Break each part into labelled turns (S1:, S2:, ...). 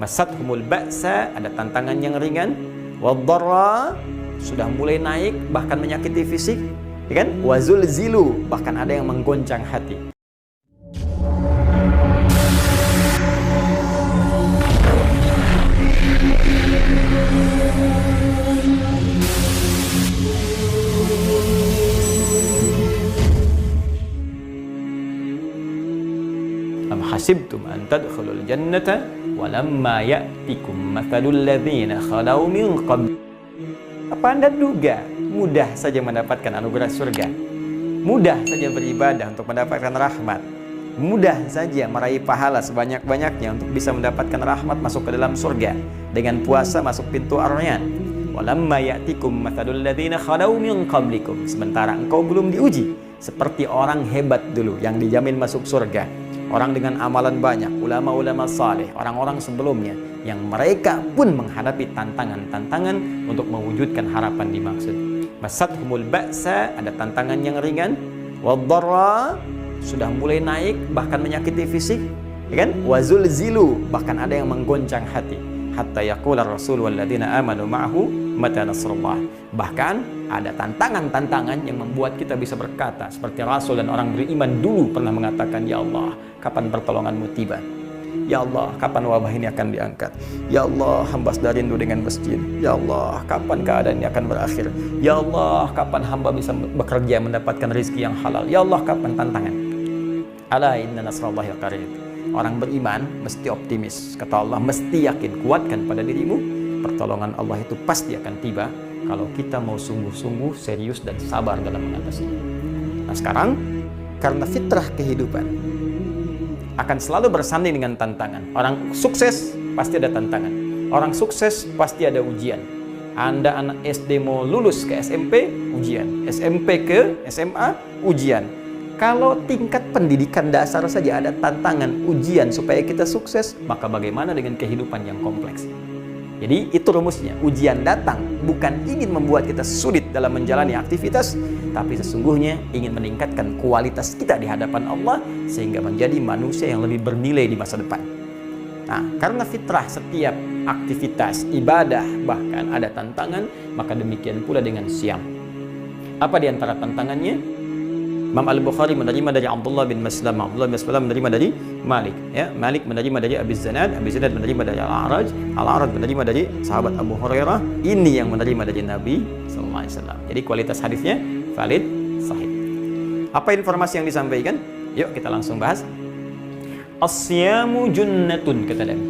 S1: Masathumul ba'sa, ada tantangan yang ringan. Wadh-dharra, sudah mulai naik bahkan menyakiti fisik, ya kan? Wazulzilu, bahkan ada yang menggoncang hati. Am hasibtum an tadkhulul jannata walamma ya'tikum mathalul ladzina khalau min qabl. Apa Anda duga mudah saja mendapatkan anugerah surga? Mudah saja beribadah untuk mendapatkan rahmat? Mudah saja meraih pahala sebanyak-banyaknya untuk bisa mendapatkan rahmat masuk ke dalam surga? Dengan puasa masuk pintu Ar-Rayyan. Walamma ya'tikum mathalul ladzina khalau min qablikum. Sementara engkau belum diuji seperti orang hebat dulu yang dijamin masuk surga. Orang dengan amalan banyak, ulama-ulama saleh, orang-orang sebelumnya yang mereka pun menghadapi tantangan-tantangan untuk mewujudkan harapan dimaksud. Masathumul ba'sa, ada tantangan yang ringan. Wadh-dharra, sudah mulai naik bahkan menyakiti fisik, ya kan? Wazulzilu, bahkan ada yang menggoncang hati. Hatta yaqula ar-rasul walladzina amanu ma'ahu mata nasrullah. Bahkan ada tantangan-tantangan yang membuat kita bisa berkata seperti Rasul dan orang beriman dulu pernah mengatakan, ya Allah, kapan pertolonganmu tiba? Ya Allah, kapan wabah ini akan diangkat? Ya Allah, hamba sudah rindu dengan masjid. Ya Allah, kapan keadaan ini akan berakhir? Ya Allah, kapan hamba bisa bekerja mendapatkan rezeki yang halal? Ya Allah, kapan tantangan? Ala inna nasrallahi qarib. Orang beriman mesti optimis. Kata Allah, mesti yakin, kuatkan pada dirimu, pertolongan Allah itu pasti akan tiba kalau kita mau sungguh-sungguh serius dan sabar dalam mengatasinya. Nah sekarang, karena fitrah kehidupan akan selalu bersanding dengan tantangan. Orang sukses pasti ada tantangan. Orang sukses pasti ada ujian. Anda anak SD mau lulus ke SMP, ujian. SMP ke SMA, ujian. Kalau tingkat pendidikan dasar saja ada tantangan, ujian supaya kita sukses, maka bagaimana dengan kehidupan yang kompleks? Jadi itu rumusnya, ujian datang bukan ingin membuat kita sulit dalam menjalani aktivitas, tapi sesungguhnya ingin meningkatkan kualitas kita di hadapan Allah sehingga menjadi manusia yang lebih bernilai di masa depan. Nah, karena fitrah setiap aktivitas, ibadah, bahkan ada tantangan, maka demikian pula dengan siam. Apa di antara tantangannya? Imam Al-Bukhari menerima dari Abdullah bin Maslam, Abdullah bin Maslam menerima dari Malik, ya. Malik menerima dari Abi Zanad, Abi Zanad menerima dari Al-A'raj, Al-A'raj menerima dari sahabat Abu Hurairah. Ini yang menerima dari Nabi sallallahu alaihi wasallam. Jadi kualitas hadisnya valid, sahih. Apa informasi yang disampaikan? Yuk kita langsung bahas. As-siyamu junnatun, kata Nabi.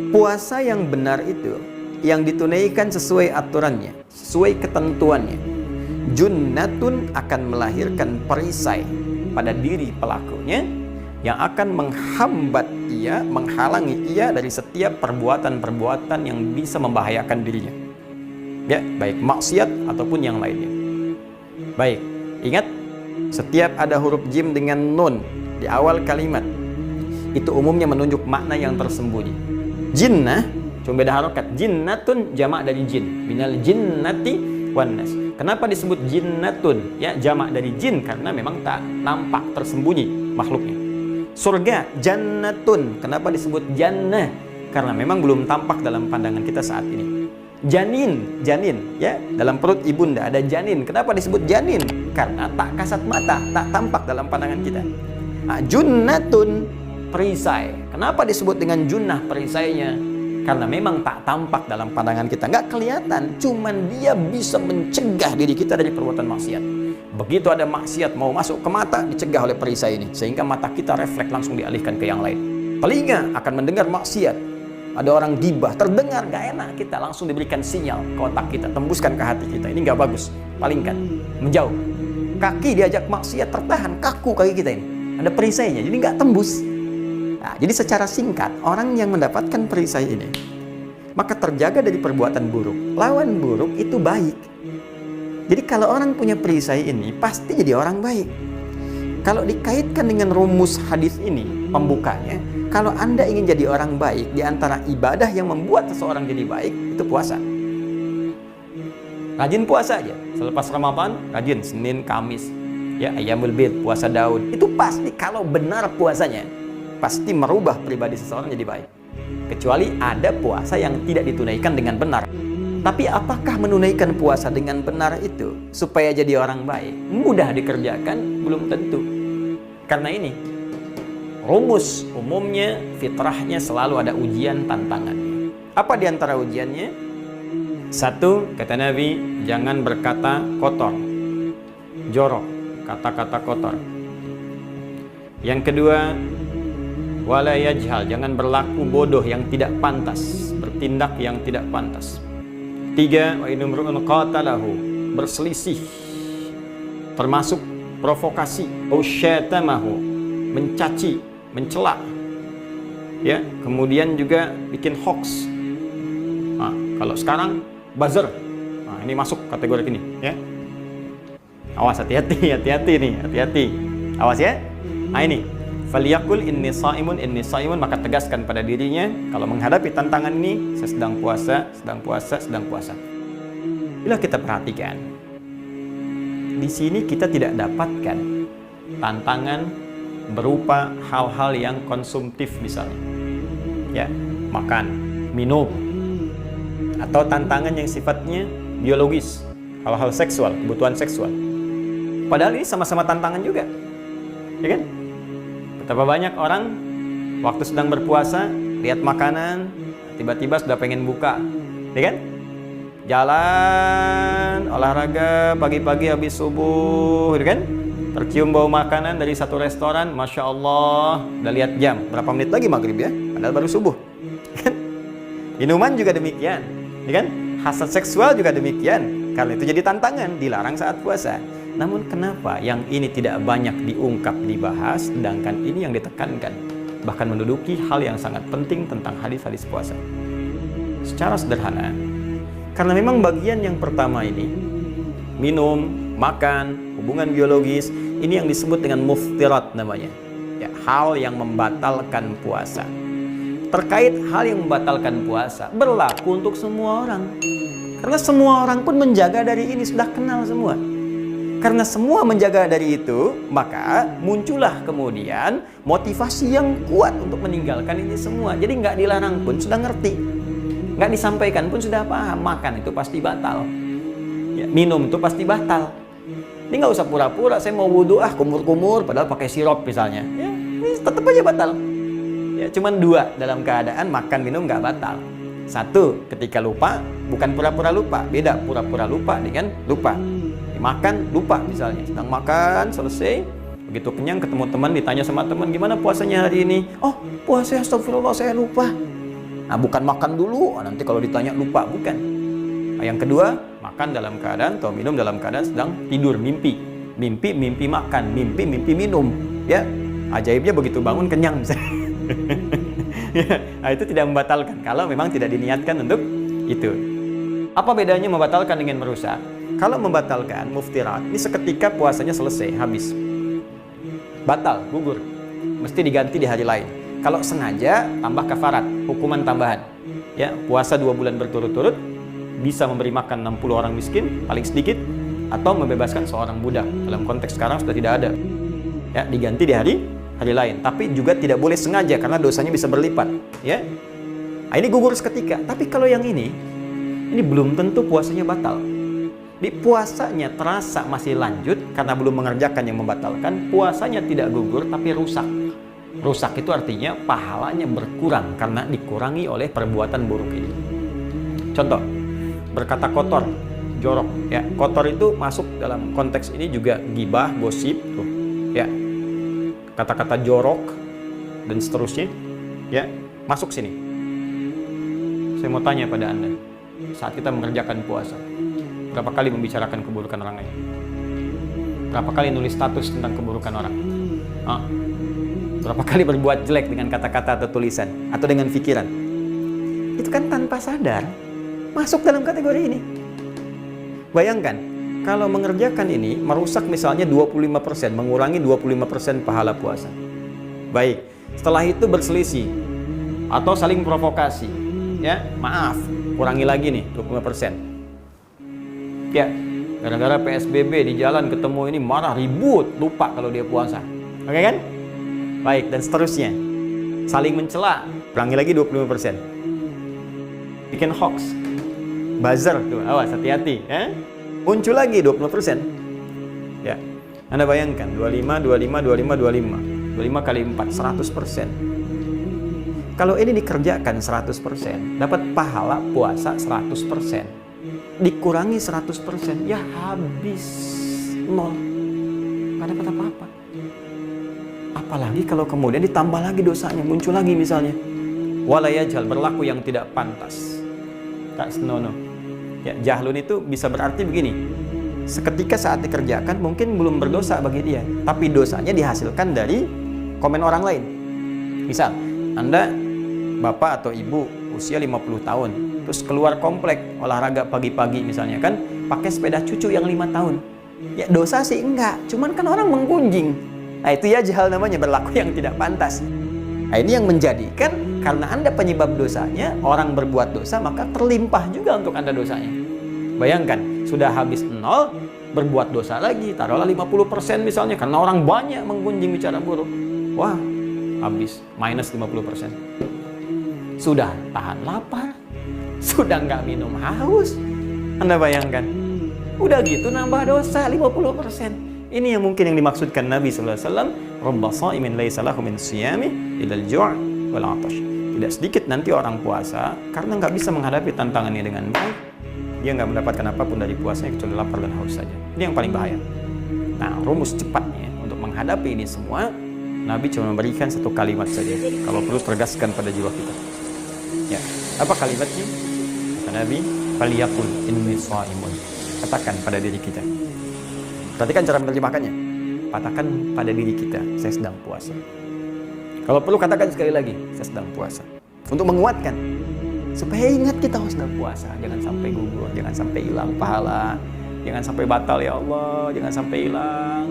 S1: Puasa yang benar itu yang ditunaikan sesuai aturannya, sesuai ketentuannya. Junnatun, akan melahirkan perisai pada diri pelakunya yang akan menghambat ia, menghalangi ia dari setiap perbuatan-perbuatan yang bisa membahayakan dirinya, ya, baik maksiat ataupun yang lainnya. Baik, ingat, setiap ada huruf jim dengan nun di awal kalimat itu umumnya menunjuk makna yang tersembunyi. Jinnah cuma beda harokat. Jinnatun jamak dari jin, minal jinnati wan nas. Kenapa disebut jinnatun? Ya, jamak dari jin karena memang tak nampak, tersembunyi makhluknya. Surga jannatun. Kenapa disebut jannah? Karena memang belum tampak dalam pandangan kita saat ini. Janin, janin, ya, dalam perut ibunda ada janin. Kenapa disebut janin? Karena tak kasat mata, tak tampak dalam pandangan kita. Nah, junnatun, perisai. Kenapa disebut dengan junnah perisainya? Karena memang tak tampak dalam pandangan kita, nggak kelihatan, cuman dia bisa mencegah diri kita dari perbuatan maksiat. Begitu ada maksiat mau masuk ke mata, dicegah oleh perisai ini, sehingga mata kita refleks langsung dialihkan ke yang lain. Telinga akan mendengar maksiat, ada orang gibah, terdengar nggak enak, kita langsung diberikan sinyal ke otak kita, tembuskan ke hati kita, ini nggak bagus, palingkan, menjauh. Kaki diajak maksiat, tertahan, kaku kaki kita ini, ada perisainya, jadi nggak tembus. Nah, jadi secara singkat, orang yang mendapatkan perisai ini, maka terjaga dari perbuatan buruk. Lawan buruk itu baik. Jadi kalau orang punya perisai ini, pasti jadi orang baik. Kalau dikaitkan dengan rumus hadis ini, pembukanya, kalau Anda ingin jadi orang baik, di antara ibadah yang membuat seseorang jadi baik, itu puasa. Rajin puasa aja. Selepas Ramadan, rajin Senin, Kamis, ya, Ayyamul Bid, puasa Daud. Itu pasti kalau benar puasanya, pasti merubah pribadi seseorang jadi baik. kecuali ada puasa yang tidak ditunaikan dengan benar. Tapi apakah menunaikan puasa dengan benar itu supaya jadi orang baik mudah dikerjakan? Belum tentu. Karena ini rumus umumnya, fitrahnya selalu ada ujian tantangannya. Apa diantara ujiannya? Satu, kata Nabi, jangan berkata kotor, jorok, kata-kata kotor. Yang kedua, wala yajhal, jangan berlaku bodoh yang tidak pantas, bertindak yang tidak pantas. Tiga, wa inumru'un qatalahu, berselisih, termasuk provokasi, ausyatamahu, mencaci, mencela, ya, kemudian juga bikin hoax. Nah, kalau sekarang buzzer, nah, ini masuk kategori ini, ya. Awas, hati-hati, hati-hati nih, hati-hati, awas ya. Nah ini, faliyakul inni saimun, maka tegaskan pada dirinya kalau menghadapi tantangan ini, saya sedang puasa. Bila kita perhatikan, di sini kita tidak dapatkan tantangan berupa hal-hal yang konsumtif misalnya, ya, makan, minum, atau tantangan yang sifatnya biologis, hal-hal seksual, kebutuhan seksual. Padahal ini sama-sama tantangan juga, ya kan? Betapa banyak orang waktu sedang berpuasa lihat makanan, tiba-tiba sudah pengen buka, ya kan? Jalan, olahraga pagi-pagi habis subuh, ya kan? Tercium bau makanan dari satu restoran, Masya Allah, udah lihat jam, berapa menit lagi maghrib ya? Padahal baru subuh. Minuman juga demikian, ya kan? Hasad seksual juga demikian, karena itu jadi tantangan, dilarang saat puasa. Namun kenapa yang ini tidak banyak diungkap, dibahas, sedangkan ini yang ditekankan, bahkan menduduki hal yang sangat penting tentang hadis-hadis puasa? Secara sederhana, karena memang bagian yang pertama ini, minum, makan, hubungan biologis, ini yang disebut dengan muftirat namanya, ya, hal yang membatalkan puasa. Terkait hal yang membatalkan puasa berlaku untuk semua orang, karena semua orang pun menjaga dari ini, sudah kenal semua. Karena semua menjaga dari itu, maka muncullah kemudian motivasi yang kuat untuk meninggalkan ini semua. Jadi nggak dilarang pun sudah ngerti, nggak disampaikan pun sudah paham, makan itu pasti batal, ya, minum itu pasti batal. Ini nggak usah pura-pura, saya mau wudhu, kumur-kumur, padahal pakai sirup misalnya, ya, ini tetap aja batal. Ya, cuman dua dalam keadaan makan minum nggak batal. Satu, ketika lupa, bukan pura-pura lupa, beda pura-pura lupa dengan lupa. Makan lupa misalnya, sedang makan selesai, begitu kenyang ketemu teman, ditanya sama teman, gimana puasanya hari ini? Oh, puasa, astagfirullah, saya lupa. Nah, bukan makan dulu, nanti kalau ditanya lupa, bukan. Nah, yang kedua, makan dalam keadaan atau minum dalam keadaan sedang tidur, mimpi makan, mimpi minum, ya. Ajaibnya begitu bangun kenyang misalnya. Ya, nah, itu tidak membatalkan kalau memang tidak diniatkan untuk itu. Apa bedanya membatalkan dengan merusak? Kalau membatalkan, muftirat, ini seketika puasanya selesai, habis, batal, gugur, mesti diganti di hari lain. Kalau sengaja, tambah kafarat, hukuman tambahan, ya, puasa 2 bulan berturut-turut, bisa memberi makan 60 orang miskin, paling sedikit, atau membebaskan seorang budak. Dalam konteks sekarang sudah tidak ada, ya, diganti di hari lain. Tapi juga tidak boleh sengaja, karena dosanya bisa berlipat, ya. Nah, ini gugur seketika. Tapi kalau yang ini belum tentu puasanya batal. Di puasanya terasa masih lanjut karena belum mengerjakan yang membatalkan, puasanya tidak gugur tapi rusak. Rusak itu artinya pahalanya berkurang karena dikurangi oleh perbuatan buruk ini. Contoh, berkata kotor, jorok, ya. Kotor itu masuk dalam konteks ini juga gibah, gosip, tuh, ya. Kata-kata jorok dan seterusnya, ya, masuk sini. Saya mau tanya pada Anda, saat kita mengerjakan puasa, berapa kali membicarakan keburukan orang lain? Berapa kali nulis status tentang keburukan orang? Berapa kali berbuat jelek dengan kata-kata atau tulisan atau dengan pikiran? Itu kan tanpa sadar masuk dalam kategori ini. Bayangkan, kalau mengerjakan ini merusak misalnya 25%, mengurangi 25% pahala puasa. Baik, setelah itu berselisih atau saling provokasi, ya, maaf, kurangi lagi nih 25%. Ya, gara-gara PSBB di jalan ketemu ini marah, ribut, lupa kalau dia puasa. Oke kan? Baik, dan seterusnya. Saling mencela, Kurangi lagi 25%. Bikin hoax, buzzer tuh, awas hati-hati ya. Muncul lagi 20%. Ya. Anda bayangkan 25 kali 4 100%. Kalau ini dikerjakan 100%, dapat pahala puasa 100%. Dikurangi 100%, ya habis nol. Nggak dapat apa-apa. Apalagi kalau kemudian ditambah lagi dosanya, muncul lagi misalnya wala yajhal, berlaku yang tidak pantas. Tak senonoh. Ya, jahlun itu bisa berarti begini. Seketika saat dikerjakan mungkin belum berdosa bagi dia, tapi dosanya dihasilkan dari komen orang lain. Misal, Anda bapak atau ibu usia 50 tahun, terus keluar komplek olahraga pagi-pagi misalnya kan, pakai sepeda cucu yang 5 tahun. Ya dosa sih enggak, cuman kan orang menggunjing. Nah itu ya jahal namanya, berlaku yang tidak pantas. Nah ini yang menjadikan karena Anda penyebab dosanya, orang berbuat dosa, maka terlimpah juga untuk Anda dosanya. Bayangkan, sudah habis nol, berbuat dosa lagi, taruhlah 50% misalnya, karena orang banyak menggunjing bicara buruk. Wah, habis, minus 50%. Sudah tahan lapar, sudah nggak minum haus. Anda bayangkan, udah gitu nambah dosa 50%. Ini yang mungkin yang dimaksudkan Nabi SAW. Rabba sha'imin laisa lahu min siyami ilal ju' wal 'atash. Tidak sedikit nanti orang puasa karena nggak bisa menghadapi tantangannya dengan baik, dia nggak mendapatkan apapun dari puasanya kecuali lapar dan haus saja. Ini yang paling bahaya. Nah, rumus cepatnya untuk menghadapi ini semua, Nabi cuma memberikan satu kalimat saja. Kalau perlu tegaskan pada jiwa kita. Ya, apa kalimatnya? Kata Nabi, "Falyaqul inni sha'imun." Katakan pada diri kita. Perhatikan cara menerjemahkannya. Katakan pada diri kita, saya sedang puasa. Kalau perlu katakan sekali lagi, saya sedang puasa. Untuk menguatkan, supaya ingat kita sedang puasa. Jangan sampai gugur, jangan sampai hilang pahala, jangan sampai batal ya Allah, jangan sampai hilang.